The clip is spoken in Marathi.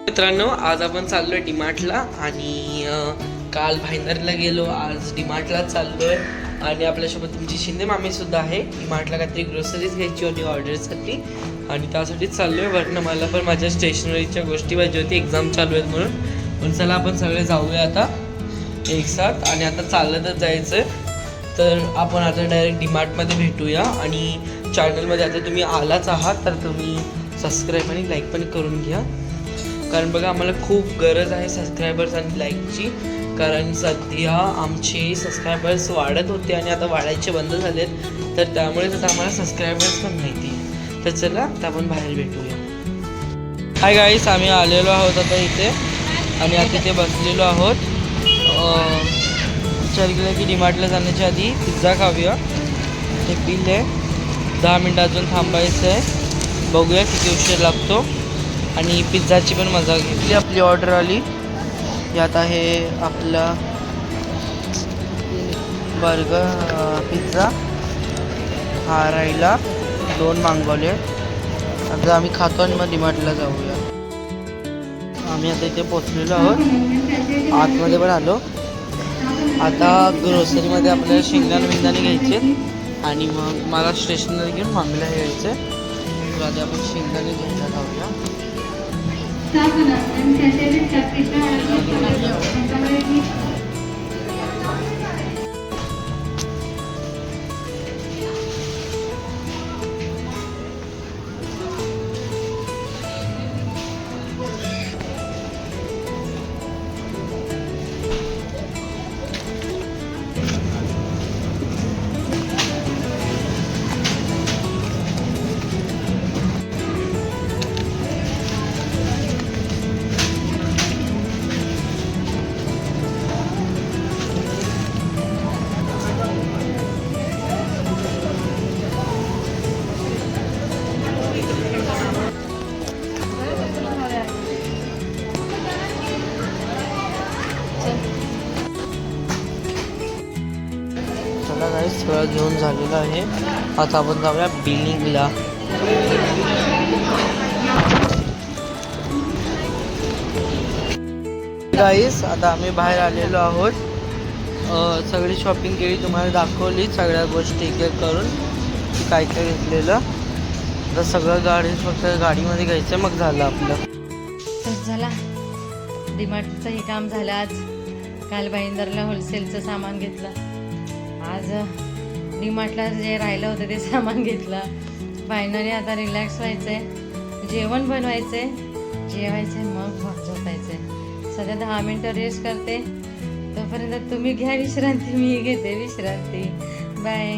मित्रांनो, आज आपण चाललोय डीमार्टला आणि काल भाईंदरला गेलो, आज डीमार्टला चाललोय आणि आपल्यासोबत तुमची शिंदे मामी सुद्धा आहे. डीमार्टला काहीतरी ग्रोसरीज घ्यायची होती ऑर्डरसाठी आणि त्यासाठीच चाललोय. वरनं मला पण माझ्या स्टेशनरीच्या गोष्टी पाहिजे होती, एक्झाम चालू आहेत म्हणून. पण चला आपण सगळे जाऊया आता एक साथ आणि आता चालतच जायचं आहे. तर आपण आता डायरेक्ट डीमार्टमध्ये भेटूया आणि चॅनलमध्ये आता तुम्ही आलाच आहात तर तुम्ही सबस्क्राईब आणि लाईक पण करून घ्या, कारण बघा आम्हाला खूप गरज आहे सबस्क्रायबर्स आणि लाईकची. कारण सध्या आमचे सबस्क्रायबर्स वाढत होते आणि आता वाढायचे बंद झालेत, तर त्यामुळेच आता आम्हाला सबस्क्रायबर्स पण माहिती आहे. तर चला आता आपण बाहेर भेटूया. हाय गाईस, आम्ही आलेलो आहोत आता इथे आणि आता इथे बसलेलो आहोत. विचार केला की डीमार्टला जाण्याच्या आधी पिझ्झा खाऊया. ते बिल आहे, 10 मिनटं अजून थांबायचं आहे, बघूया किती उशीर लागतो. आणि पिझ्झाची पण मजा घेतली. आपली ऑर्डर आली, यात आहे आपला बर्गर पिझ्झा, हा राहिला 2 मागवले. आता आम्ही खातो आणि मग डीमार्टला जाऊया. आम्ही आता इथे पोचलेलो आहोत, आतमध्ये पण आलो. आता ग्रोसरीमध्ये आपल्याला शेंगदाणे बिंदाणे घ्यायचे आणि मग मला स्टेशनरी घेऊन मामीला हे घ्यायचं. तर आता आपण शेंगदाणे घ्यायला जाऊया. सगळं घेऊन झालेलं आहे. आता आपण जाऊया बिलिंगला. गाईस, आता आम्ही बाहेर आलेलो आहोत. सगळी शॉपिंग केली, तुम्हाला दाखवली सगळ्या गोष्टी एक एक करून काय काय घेतलेलं. आता सगळं फक्त गाडीमध्ये घ्यायचं, मग झालं आपलं. तर झाला डीमार्टचं हे काम झालं. आज काल भाईंदरला होलसेलचं सामान घेतलं, आज डीमार्टला जे राहिलं होतं ते सामान घेतलं. फायनली आता रिलॅक्स व्हायचं आहे, जेवण बनवायचं आहे, जेवायचं आहे, मग झोपायचं आहे. सध्या 10 मिनटं रेस्ट करते, तोपर्यंत तुम्ही घ्या विश्रांती, मी घेते विश्रांती. बाय.